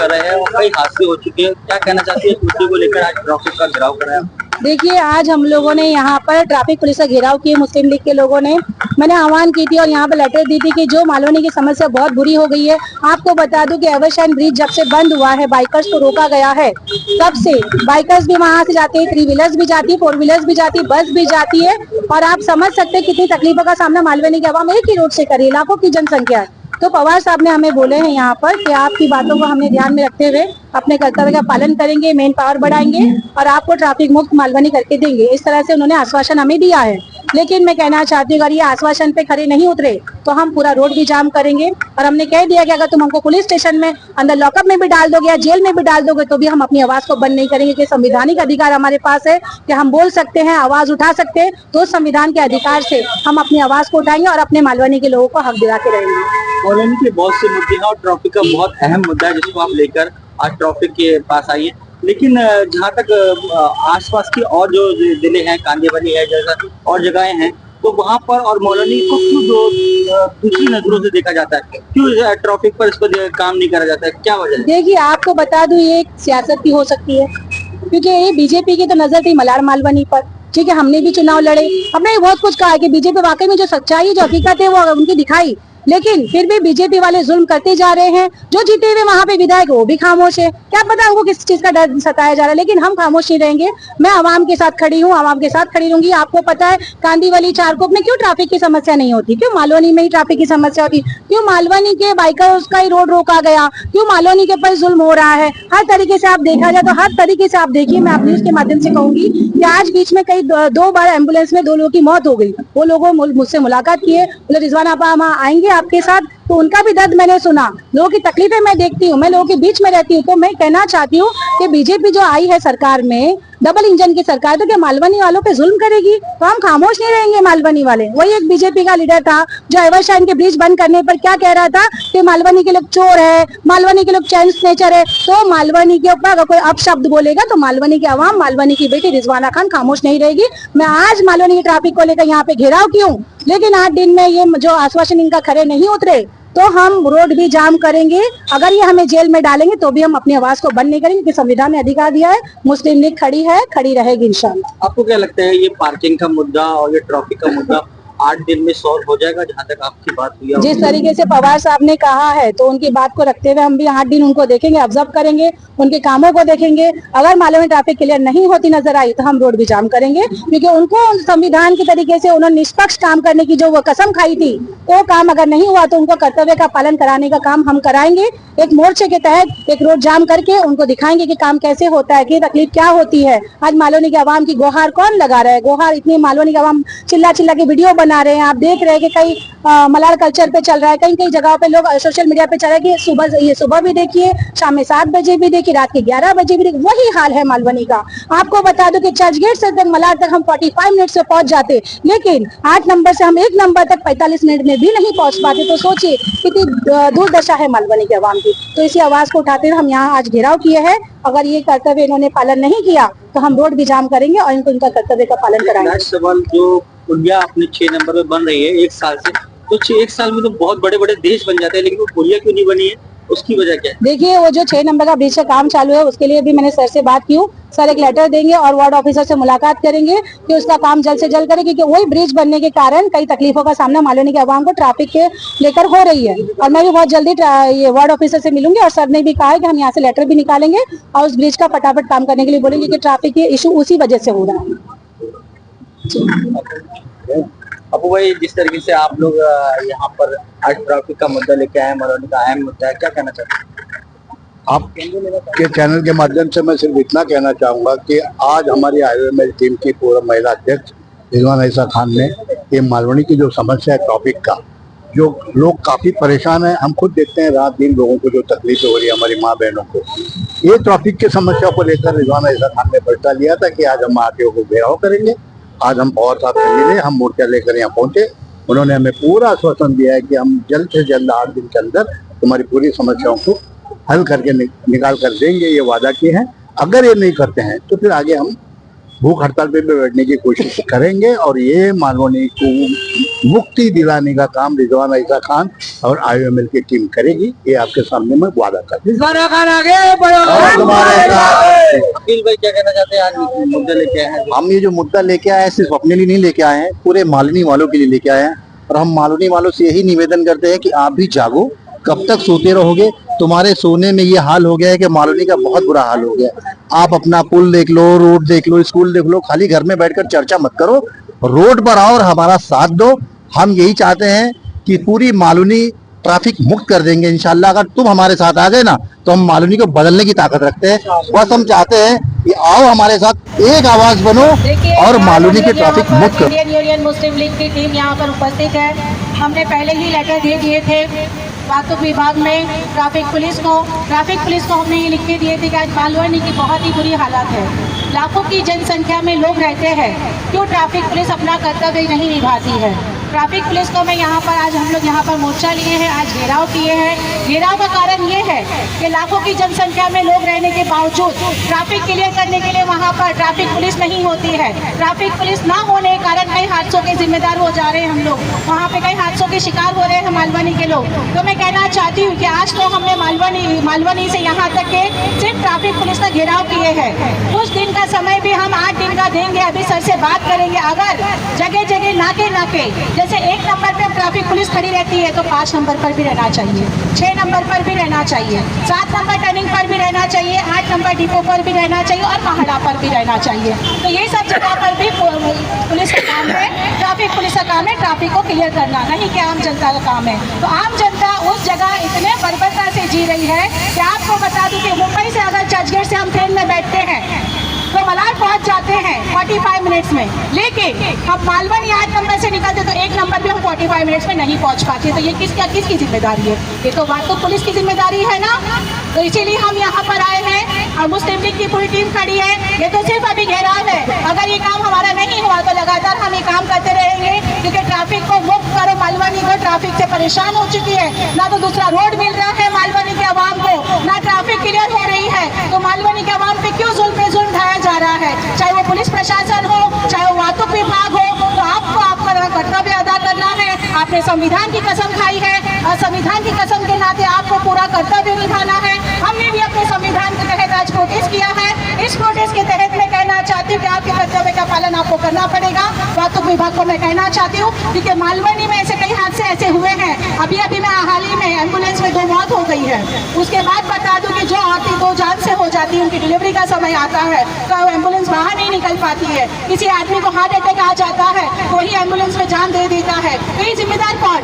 कर रहे हैं और कई हादसे हो चुके हैं। क्या कहना चाहती है इस मुद्दे को लेकर आज ट्रैफिक का घेराव कराया? देखिए, आज हम लोगों ने यहाँ पर ट्रैफिक पुलिस का घेराव किए, मुस्लिम लीग के लोगों ने। मैंने आह्वान की थी और यहाँ पर लेटर दी थी कि जो मालवनी की समस्या बहुत बुरी हो गई है। आपको बता दूं कि एवरशाइन ब्रिज जब से बंद हुआ है, बाइकर्स को रोका गया है, तब से बाइकर्स भी वहाँ से जाते हैं, 3 व्हीलर्स भी जाती है, 4 व्हीलर्स भी जाती है, बस भी जाती है। और आप समझ सकते हैं कितनी तकलीफों का सामना मालवनी की आवाम एक ही रोड से कर रही है, लाखों की जनसंख्या है। तो पवार साहब ने हमें बोले हैं यहाँ पर कि आपकी बातों को हमने ध्यान में रखते हुए अपने कर्तव्य का पालन करेंगे, मेन पावर बढ़ाएंगे और आपको ट्रैफिक मुक्त मालवनी करके देंगे। इस तरह से उन्होंने आश्वासन हमें दिया है। लेकिन मैं कहना चाहती हूँ, अगर ये आश्वासन पे खड़े नहीं उतरे तो हम पूरा रोड भी जाम करेंगे। और हमने कह दिया कि अगर तुम हमको पुलिस स्टेशन में अंदर लॉकअप में भी डाल दोगे या जेल में भी डाल दोगे तो भी हम अपनी आवाज को बंद नहीं करेंगे, कि संवैधानिक अधिकार हमारे पास है कि हम बोल सकते हैं, आवाज उठा सकते हैं। तो संविधान के अधिकार से हम अपनी आवाज को उठाएंगे और अपने मालवनी के लोगों को हक दिलाते रहेंगे। मालवनी के बहुत से मुद्दे हैं और ट्रैफिक का बहुत अहम मुद्दा है जिसको आप लेकर आज ट्रैफिक के पास आइए। लेकिन जहाँ तक आसपास की और जो जिले हैं, कांदीवली है जैसा और जगहें हैं, तो वहाँ पर और मालवनी को क्यों दूसरी नजरों से देखा जाता है? क्यों ट्रैफिक पर इस पर काम नहीं करा जाता है? क्या वजह है? देखिए, आपको बता दूं, ये एक सियासत की हो सकती है, क्योंकि ये बीजेपी की तो नजर थी मलार मालवनी पर। ठीक है, हमने भी चुनाव लड़े, हमने भी बहुत कुछ कहा कि बीजेपी वाकई में जो सच्चाई, जो हकीकत है वो उनकी दिखाई, लेकिन फिर भी बीजेपी वाले जुल्म करते जा रहे हैं। जो जीते हुए वहाँ पे विधायक वो भी खामोश है। क्या पता उनको किस चीज का डर सताया जा रहा है, लेकिन हम खामोश नहीं रहेंगे। मैं आवाम के साथ खड़ी हूँ, आवाम के साथ खड़ी रहूंगी। आपको पता है कांदीवली, चारकोप में क्यों ट्रैफिक की समस्या नहीं होती? क्यों मालवनी में ही ट्रैफिक की समस्या होती? क्यों मालवनी के बाइकर्स का ही रोड रोका गया? क्यों मालवनी के ऊपर जुल्म हो रहा है? हर तरीके से आप देखा जाए तो हर तरीके से आप देखिए, मैं आप न्यूज के माध्यम से कहूंगी कि आज बीच में कई 2 बार एम्बुलेंस में 2 लोगों की मौत हो गई। वो लोगों मुझसे मुलाकात किए, बोले रिजवान आपा हम आएंगे आपके साथ, तो उनका भी दर्द मैंने सुना। लोगों की तकलीफें मैं देखती हूँ, मैं लोगों के बीच में रहती हूँ। तो मैं कहना चाहती हूँ कि बीजेपी जो आई है सरकार में, डबल इंजन की सरकार, तो क्या मालवनी वालों पे जुल्म करेगी? तो हम खामोश नहीं रहेंगे। मालवनी वाले, वही एक बीजेपी का लीडर था जो एवरशाइन के ब्रिज बंद करने पर क्या कह रहा था कि मालवनी के लोग चोर है, मालवनी के लोग चैन स्नेचर है। तो मालवनी के ऊपर अगर कोई अपशब्द बोलेगा तो मालवनी की आवाम, मालवनी की बेटी रिजवाना खान खामोश नहीं रहेगी। मैं आज मालवनी की ट्रैफिक को लेकर यहाँ पे घेराव की हूँ, लेकिन 8 दिन में ये जो आश्वासन इनका खरे नहीं उतरे तो हम रोड भी जाम करेंगे। अगर ये हमें जेल में डालेंगे तो भी हम अपनी आवाज को बंद नहीं करेंगे, क्योंकि संविधान ने अधिकार दिया है। मुस्लिम लीग खड़ी है, खड़ी रहेगी इंशाल्लाह। आपको क्या लगता है ये पार्किंग का मुद्दा और ये ट्रैफिक का मुद्दा 8 दिन में सॉल्व हो जाएगा? जहाँ तक आपकी बात हुई है, जिस तरीके से पवार साहब ने कहा है तो उनकी बात को रखते हुए हम भी 8 दिन उनको देखेंगे, ऑब्जर्व करेंगे, उनके कामों को देखेंगे। अगर मालवनी ट्रैफिक क्लियर नहीं होती नजर आई तो हम रोड भी जाम करेंगे, क्योंकि उनको संविधान के तरीके से उन्होंने निष्पक्ष काम करने की जो वो कसम खाई थी, वो काम अगर नहीं हुआ तो उनको कर्तव्य का पालन कराने का काम हम कराएंगे। एक मोर्चे के तहत एक रोड जाम करके उनको दिखाएंगे कि काम कैसे होता है, कि तकलीफ क्या होती है। आज मालवनी की आवाम की गुहार कौन लगा रहा है? गुहार इतनी मालवनी की आवाम चिल्ला चिल्ला के वीडियो बना रहे हैं। आप देख रहे हैं कि कई मलार कल्चर पे चल रहा है, कई कई जगहों पे लोग सोशल मीडिया पे चल रहा है कि सुबह भी देखिए, शाम में 7 बजे भी देखिए, रात के 11 बजे भी देखिए। वही हाल है मालवनी का। आपको बता दो कि चर्चगेट से तक मलार तक हम 45 मिनट से पहुंच जाते, लेकिन 8 नंबर से हम 1 नंबर तक 45 मिनट में भी नहीं पहुंच पाते। तो सोचिए कितनी दुर्दशा है मालवनी के आवाम की। तो इसी आवाज को उठाते हुए हम यहाँ आज घेराव किए हैं। अगर ये कर्तव्य इन्होंने पालन नहीं किया तो हम रोड भी जाम करेंगे और इनको इनका कर्तव्य का पालन कराएंगे। सवाल, जो पुलिया अपने 6 नंबर पे बन रही है 1 साल से, तो 1 साल में तो बहुत बड़े बड़े देश बन जाते हैं, लेकिन वो पुलिया क्यों नहीं बनी है? उसकी वजह क्या है? देखिए, वो जो 6 नंबर का ब्रिज का काम चालू है उसके लिए भी मैंने सर से बात की हूँ। सर एक लेटर देंगे और वार्ड ऑफिसर से मुलाकात करेंगे कि उसका काम जल्द से जल्द करें, क्योंकि वही ब्रिज बनने के कारण कई तकलीफों का सामना मालवनी के आवाम को ट्रैफिक के लेकर हो रही है। और मैं भी बहुत जल्दी ये वार्ड ऑफिसर से मिलूंगी और सर ने भी कहा है कि हम यहाँ से लेटर भी निकालेंगे और उस ब्रिज का फटाफट काम करने के लिए बोलेंगे, कि ट्रैफिक के इशू उसी वजह से हो रहा है। अब भाई, जिस तरीके से आप लोग यहाँ पर आज ट्रैफिक का मुद्दा लेके आए, मालवनी का अहम मुद्दा है, क्या कहना चाहते हैं? आपके चैनल के माध्यम से मैं सिर्फ इतना कहना चाहूँगा कि आज हमारी हाईवे में टीम की पूर्व महिला अध्यक्ष रिजवाना ईसा खान ने ये मालवनी की जो समस्या है ट्रैफिक का, जो लोग काफ़ी परेशान हैं, हम खुद देखते हैं रात दिन लोगों को जो तकलीफें हो रही है हमारी माँ बहनों को, ये ट्रैफिक की समस्या को लेकर रिजवाना ईसा खान ने फैसला लिया था कि आज हम आरटीओ को घेराव करेंगे। आज हम पवार साहब से मिले, हम मोर्चा लेकर यहाँ पहुंचे। उन्होंने हमें पूरा आश्वासन दिया है कि हम जल्द से जल्द 8 दिन के अंदर तुम्हारी पूरी समस्याओं को हल करके निकाल कर देंगे, ये वादा किए हैं। अगर ये नहीं करते हैं तो फिर आगे हम भूख हड़ताल पे भी बैठने की कोशिश करेंगे और ये मालवनी को मुक्ति दिलाने का काम रिजवान ऐसा खान और IOML की टीम करेगी, ये आपके सामने मैं वादा करता हूं। अखिल भाई क्या कहना चाहते हैं, आज मुद्दे लेके आए हैं? हम ये जो मुद्दा लेके आए हैं सिर्फ अपने लिए नहीं लेके आए हैं, पूरे मालवनी वालों के लिए लेके आए हैं। और हम मालवनी वालों से यही निवेदन करते हैं कि आप भी जागो, कब तक सोते रहोगे? तुम्हारे सोने में ये हाल हो गया है कि मालवनी का बहुत बुरा हाल हो गया है। आप अपना पुल देख लो, रोड देख लो, स्कूल देख लो, खाली घर में बैठकर चर्चा मत करो, रोड पर आओ और हमारा साथ दो। हम यही चाहते हैं कि पूरी मालवनी ट्रैफिक मुक्त कर देंगे इंशाल्लाह। अगर तुम हमारे साथ आ गए ना तो हम मालवनी को बदलने की ताकत रखते हैं। बस हम चाहते हैं कि आओ हमारे साथ, एक आवाज बनो और मालवनी की ट्रैफिक मुक्त करो। इंडियन यूनियन मुस्लिम लीग की टीम यहाँ पर उपस्थित है। हमने पहले ही लेटर दे दिए थे वास्तुक विभाग में ट्रैफिक पुलिस को हमने ये लिख के दिए थे कि आज मालवनी की बहुत ही बुरी हालत है, लाखों की जनसंख्या में लोग रहते हैं, क्यों ट्रैफिक पुलिस अपना कर्तव्य नहीं निभाती है। ट्रैफिक पुलिस को मैं यहाँ पर आज हम लोग यहाँ पर मोर्चा लिए हैं, आज घेराव किए हैं। घेराव का कारण ये है कि लाखों की जनसंख्या में लोग रहने के बावजूद ट्रैफिक क्लियर करने के लिए वहाँ पर ट्रैफिक पुलिस नहीं होती है। ट्रैफिक पुलिस ना होने के कारण कई हादसों के जिम्मेदार हो जा रहे हैं हम लोग, वहाँ पे कई हादसों के शिकार हो रहे हैं मालवनी के लोग। तो मैं कहना चाहती हूँ कि आज तो हमने मालवनी से यहाँ तक के सिर्फ ट्रैफिक पुलिस का घेराव किए हैं। कुछ दिन का समय भी हम 8 दिन का देंगे, अभी सर से बात करेंगे। अगर जगह जगह नाके जैसे 1 नंबर पे ट्रैफिक पुलिस खड़ी रहती है तो 5 नंबर पर भी रहना चाहिए, 6 नंबर पर भी रहना चाहिए, 7 नंबर टर्निंग पर भी रहना चाहिए, 8 नंबर डिपो पर भी रहना चाहिए और पहाड़ा पर भी रहना चाहिए। तो ये सब जगह पर भी पुलिस का काम है, ट्रैफिक पुलिस का काम है ट्रैफिक को क्लियर करना, नहीं कि आम जनता का काम है। तो आम जनता उस जगह इतने बर्बरता से जी रही है कि आपको बता दूं कि मुंबई से अगर चर्चगेट से हम ट्रेन में बैठते हैं तो मलाड पहुंच जाते हैं 45 मिनट्स में, लेकिन हम मालवनी 8 नंबर से निकलते तो 1 नंबर पे हम 45 मिनट्स में नहीं पहुंच पाते। तो ये किसकी जिम्मेदारी है? ये तो बात तो पुलिस की जिम्मेदारी है ना। तो इसीलिए हम यहाँ पर आए हैं और मुस्लिम लीग की पूरी टीम खड़ी है। ये तो सिर्फ अभी घेराव है, अगर ये काम हमारा नहीं हुआ तो लगातार हम ये काम करते रहेंगे, क्योंकि ट्रैफिक को मुक्त करो। मालवनी को ट्रैफिक से परेशान हो चुकी है, ना तो दूसरा रोड मिल रहा है मालवनी के अवाम को, ना ट्रैफिक क्लियर हो रही है। तो मालवनी के अवाम पे क्यों जुल्म पे जुल्म ढाया जा रहा है? चाहे वो पुलिस प्रशासन हो, चाहे वो वास्तुक विभाग हो, तो आपको आपका कर्तव्य अदा करना है। आपने संविधान की कसम खाई है और संविधान की कसम के नाते आपको पूरा कर्तव्य निभाना है। हमने भी अपने संविधान के तहत आज प्रोटेस्ट किया है। इस प्रोटेस्ट के तहत मैं कहना चाहती हूँ कि आपके कर्तव्य का पालन आपको करना पड़ेगा। वास्तुक विभाग को मैं कहना चाहती हूँ क्योंकि मालवनी में ऐसे कई हादसे ऐसे हुए हैं। अभी मैं हाल ही में एम्बुलेंस में 2 मौत हो गई है। उसके बाद बता दूं कि जो औरतें 2 जान से हो जाती है, उनकी डिलीवरी का समय आता है तो एम्बुलेंस बाहर नहीं निकल पाती है। किसी आदमी को हार्ट अटैक आ जाता है, वही एम्बुलेंस में जान दे देता है। तो ये जिम्मेदार कौन?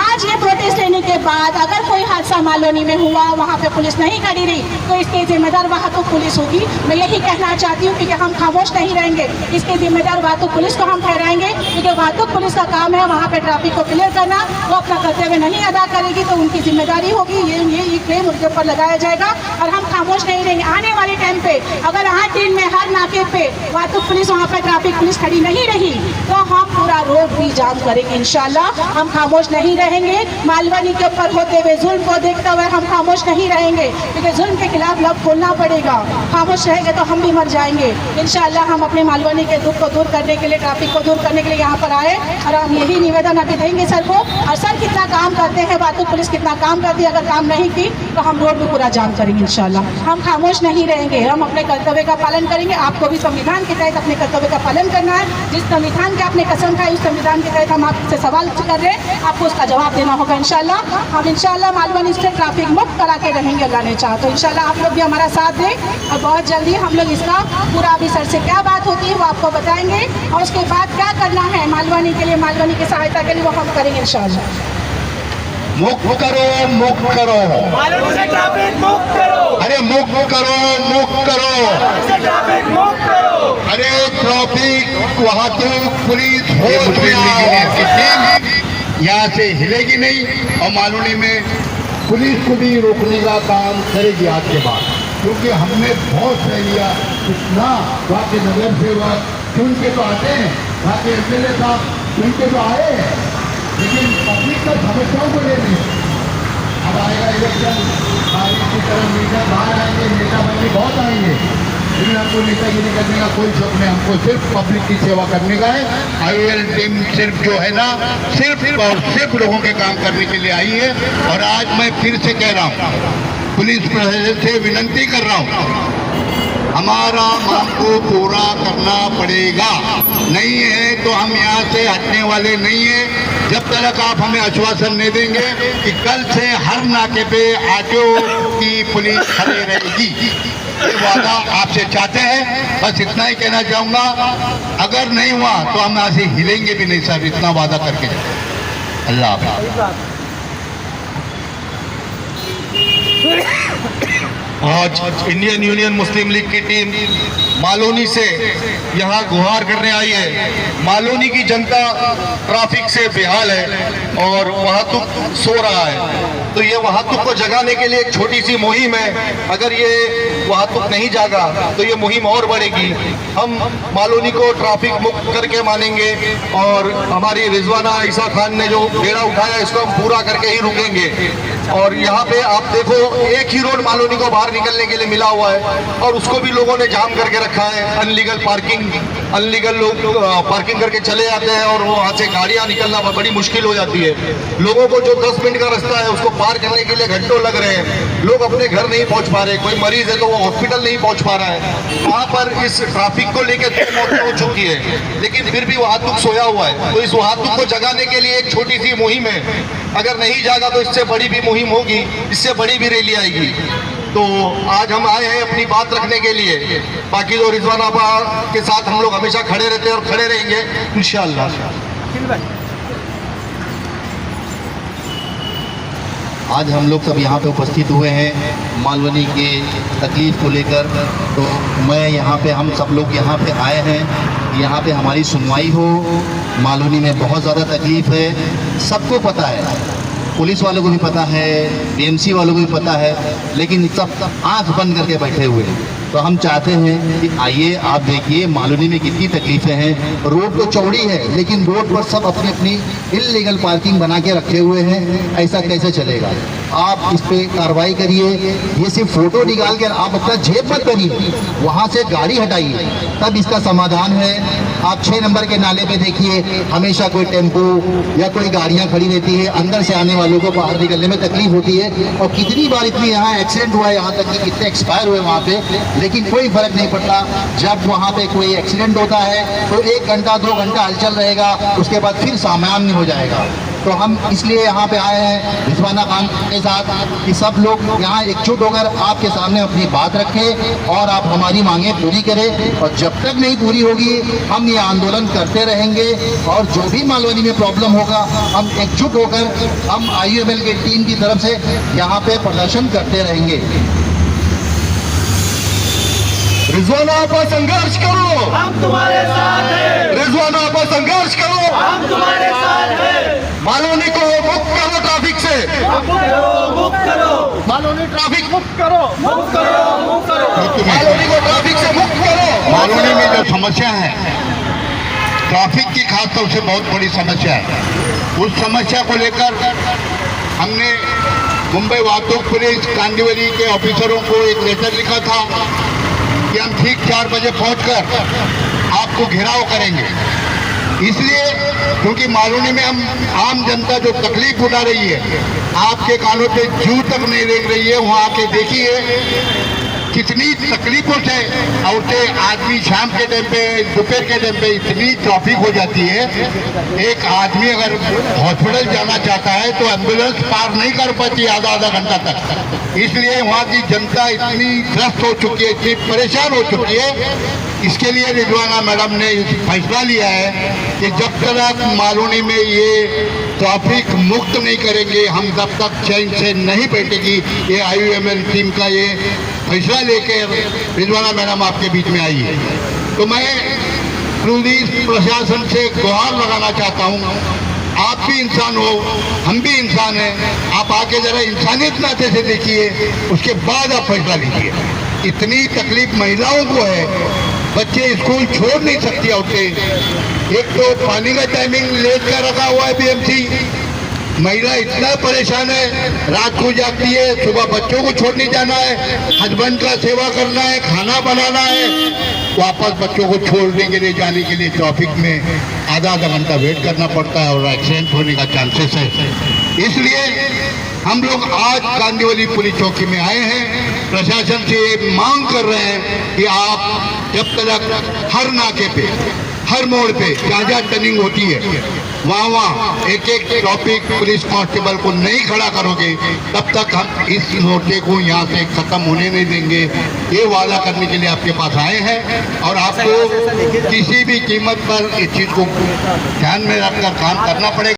आज ये प्रोटेस्ट लेने के बाद अगर कोई हादसा मालवनी में हुआ, वहाँ पे पुलिस नहीं खड़ी रही, तो इसके जिम्मेदार वहाँ तो पुलिस होगी। मैं यही कहना चाहती हूँ क्योंकि हम खामोश नहीं रहेंगे, इसके जिम्मेदार वातुक पुलिस को हम ठहराएंगे, क्योंकि वातुक पुलिस का काम है वहाँ पे ट्रैफिक को क्लियर करना। वो अपना कर्तव्य नहीं अदा करेगी तो उनकी जिम्मेदारी होगी, ये क्लेम उनके ऊपर लगाया जाएगा और हम खामोश नहीं रहेंगे। आने वाले टाइम पे अगर 8 दिन में हर नाके पे वातुक पुलिस वहाँ पे ट्रैफिक पुलिस खड़ी नहीं रही तो हम पूरा रोड भी जाम करेंगे इंशाल्लाह। हम खामोश नहीं रहेंगे। मालवनी के ऊपर होते हुए जुल्म को देखते हुए हम खामोश नहीं रहेंगे, क्योंकि जुल्म के खिलाफ लब खोलना पड़ेगा। खामोश रहेंगे तो हम भी मर जाएंगे। इंशाल्लाह हम अपने मालवनी के दुख को दूर करने के लिए, ट्रैफिक को दूर करने के लिए यहाँ पर आए और हम यही निवेदन अभी देंगे सर को। और सर कितना काम करते हैं, वातुक पुलिस कितना काम करती है, अगर काम नहीं की तो हम रोड में पूरा जाम करेंगे इंशाल्लाह। हम खामोश नहीं रहेंगे, हम अपने कर्तव्य का पालन करेंगे। आपको भी संविधान के तहत अपने कर्तव्य का पालन करना है। जिस संविधान के आपने कसम खाई, उस संविधान के तहत हम आपसे सवाल कर रहे हैं, आपको उसका जवाब देना होगा इंशाल्लाह। हम इंशाल्लाह मालवनी से ट्रैफिक मुक्त करा के रहेंगे अल्लाह ने चाहा तो। इंशाल्लाह आप लोग भी हमारा साथ दें और बहुत जल्दी हम लोग इसका पूरा अभी सर से क्या बात होती है वो आपको बताएंगे और उसके बाद क्या करना है मालवनी के लिए, मालवनी की सहायता के लिए वो हम करेंगे इंशाल्लाह। मुक्त करो, मुक्त करो, मालवनी से ट्रैफिक मुक्त करो, अरे मुक्त करो, मुक्त करो, मालवनी से ट्रैफिक मुक्त करो, अरे ट्रैफिक वाहतूक पुलिस यहाँ से हिलेगी नहीं और मालवनी में पुलिस को भी रोकने का काम करेगी आज के बाद, क्योंकि हमने बहुत सह लिया। इतना वहाँ के नगर सेवक चुन के तो आते हैं, वहाँ के MLA साहब चुन के तो आए हैं, लेकिन पब्लिक का समस्याओं को लेने अब आएगा इलेक्शन, की तरह मीडिया बाहर आएंगे, नेता बंदी बहुत आएंगे, लेकिन में हमको नेतागिरी करने का कोई शौक नहीं, हमको सिर्फ पब्लिक की सेवा करने का है। IOL टीम सिर्फ जो है ना, सिर्फ और सिर्फ लोगों के काम करने के लिए आई है। और आज मैं फिर से कह रहा हूँ, पुलिस प्रशासन से विनती कर रहा हूँ, हमारा मांग को पूरा करना पड़ेगा। नहीं है तो हम यहाँ से हटने वाले नहीं है जब तक आप हमें आश्वासन नहीं देंगे कि कल से हर नाके पे आरटीओ की पुलिस खड़ी रहेगी। ये वादा आपसे चाहते हैं, बस इतना ही कहना चाहूँगा। अगर नहीं हुआ तो हम यहाँ से हिलेंगे भी नहीं सर, इतना वादा करके। अल्लाह हाफ़िज़। आज इंडियन यूनियन मुस्लिम लीग की टीम मालोनी से यहाँ गुहार करने आई है। मालोनी की जनता ट्रैफिक से बेहाल है और वहातुक सो रहा है, तो ये वहातुक को जगाने के लिए एक छोटी सी मुहिम है। अगर ये वहातुक नहीं जागा तो ये मुहिम और बढ़ेगी। हम मालोनी को ट्रैफिक मुक्त करके मानेंगे और हमारी रिजवाना ईसा खान ने जो बेड़ा उठाया इसको हम पूरा करके ही रुकेंगे। और यहाँ पे आप देखो, एक ही रोड मालोनी को बाहर निकलने के लिए मिला हुआ है और उसको भी लोगों ने जाम करके रखा है। अनलीगल लोग पार्किंग करके चले जाते हैं और वहाँ से गाड़ियाँ निकलना बड़ी मुश्किल हो जाती है। लोगों को जो 10 मिनट का रास्ता है उसको पार करने के लिए घंटों लग रहे हैं। लोग अपने घर नहीं पहुँच पा रहे, कोई मरीज है तो वो हॉस्पिटल नहीं पहुँच पा रहा है। वहाँ पर इस ट्रैफिक को लेकर 2 मौतें हो चुकी है, लेकिन फिर भी वहातुक सोया हुआ है। तो इस वहातुक को जगाने के लिए एक छोटी सी मुहिम है। अगर नहीं जागा तो इससे बड़ी भी मुहिम होगी, इससे बड़ी भी रैली आएगी। तो आज हम आए हैं अपनी बात रखने के लिए। बाकी जो रिजवाना के साथ हम लोग हमेशा खड़े रहते हैं और खड़े रहेंगे इंशाअल्लाह। आज हम लोग सब यहाँ पे उपस्थित हुए हैं मालवनी के तकलीफ को लेकर। तो मैं यहाँ पे, हम सब लोग यहाँ पे आए हैं, यहाँ पे हमारी सुनवाई हो। मालवनी में बहुत ज़्यादा तकलीफ है, सबको पता है, पुलिस वालों को भी पता है, BMC वालों को भी पता है, लेकिन सब आंख बंद करके बैठे हुए हैं। तो हम चाहते हैं कि आइए आप देखिए मालवनी में कितनी तकलीफें हैं। रोड तो चौड़ी है लेकिन रोड पर सब अपनी अपनी इल्लीगल पार्किंग बना के रखे हुए हैं। ऐसा कैसे चलेगा? आप इस पे कार्रवाई करिए। ये सिर्फ फोटो निकाल कर आप अपना जेब मत करिए, वहाँ से गाड़ी हटाइए, तब इसका समाधान है। आप 6 नंबर के नाले पे देखिए, हमेशा कोई टेम्पो या कोई गाड़ियाँ खड़ी रहती है, अंदर से आने वालों को बाहर निकलने में तकलीफ होती है। और कितनी बार इतनी यहाँ एक्सीडेंट हुआ है, यहाँ तक कि कितने एक्सपायर हुए वहाँ पे, लेकिन कोई फर्क नहीं पड़ता। जब वहाँ पे कोई एक्सीडेंट होता है तो 1 घंटा 2 घंटा हलचल रहेगा, उसके बाद फिर सामान्य हो जाएगा। तो हम इसलिए यहाँ पे आए हैं रिजवाना खान के साथ कि सब लोग यहाँ एकजुट होकर आपके सामने अपनी बात रखें और आप हमारी मांगें पूरी करें। और जब तक नहीं पूरी होगी हम ये आंदोलन करते रहेंगे और जो भी मालवनी में प्रॉब्लम होगा हम एकजुट होकर हम IUML की टीम की तरफ से यहाँ पे प्रदर्शन करते रहेंगे। रिजवाना पर संघर्ष करो, हम तुम्हारे साथ हैं। रिजवाना पर संघर्ष करो, हम तुम्हारे साथ हैं। मालवनी को मुक्त करो ट्रैफिक से, मुक्त करो, मालवनी ट्रैफिक मुक्त करो, मुक्त करो, मुक्त करो। मालवनी को ट्रैफिक से मुक्त करो। मालवनी में जो समस्या है ट्रैफिक की, खास तौर से बहुत बड़ी समस्या है। उस समस्या को लेकर हमने मुंबई वाहतूक पुलिस कांदिवली के ऑफिसरों को एक लेटर लिखा था कि हम ठीक 4 बजे पहुंचकर आपको घेराव करेंगे। इसलिए क्योंकि मालवनी में हम आम जनता जो तकलीफ उठा रही है, आपके कानों पे जू तक नहीं रेंग रही है। वहाँ आके देखिए कितनी तकलीफों से औरतें, आदमी शाम के टाइम पे, दोपहर के टाइम पे इतनी ट्रैफिक हो जाती है। एक आदमी अगर हॉस्पिटल जाना चाहता है तो एम्बुलेंस पार नहीं कर पाती आधा घंटा तक। इसलिए वहाँ की जनता इतनी त्रस्त हो चुकी है, इतनी परेशान हो चुकी है। इसके लिए रिजवाना मैडम ने फैसला लिया है कि जब तक मालवनी में ये ट्रैफिक मुक्त नहीं करेंगे हम तब तक चैन से नहीं बैठेगी। ये IUML टीम का ये फैसला लेकर रिजवाना मैडम आपके बीच में आई है। तो मैं पुलिस प्रशासन से गुहार लगाना चाहता हूँ, आप भी इंसान हो, हम भी इंसान हैं, आप आके जरा इंसानियत नाते से देखिए, उसके बाद आप फैसला लीजिए। इतनी तकलीफ महिलाओं को है, बच्चे स्कूल छोड़ नहीं सकती औरतें। एक तो पानी का टाइमिंग लेट कर रखा हुआ है BMC, महिला इतना परेशान है, रात को जागती है, सुबह बच्चों को छोड़ने जाना है, हस्बैंड का सेवा करना है, खाना बनाना है, वापस बच्चों को छोड़ने के लिए जाने के लिए ट्रैफिक में आधा घंटा वेट करना पड़ता है और एक्सीडेंट होने का चांसेस है। इसलिए हम लोग आज कांदिवली पुलिस चौकी में आए हैं, प्रशासन से ये मांग कर रहे हैं कि आप जब तक हर नाके पे, हर मोड़ पे जहाँ जहाँ टर्निंग होती है वहाँ एक एक ट्रैफिक पुलिस कांस्टेबल को नहीं खड़ा करोगे, तब तक हम इस मोर्चे को यहाँ से खत्म होने नहीं देंगे। ये वादा करने के लिए आपके पास आए हैं और आपको किसी भी कीमत पर इस चीज़ को ध्यान में रखकर काम करना पड़ेगा।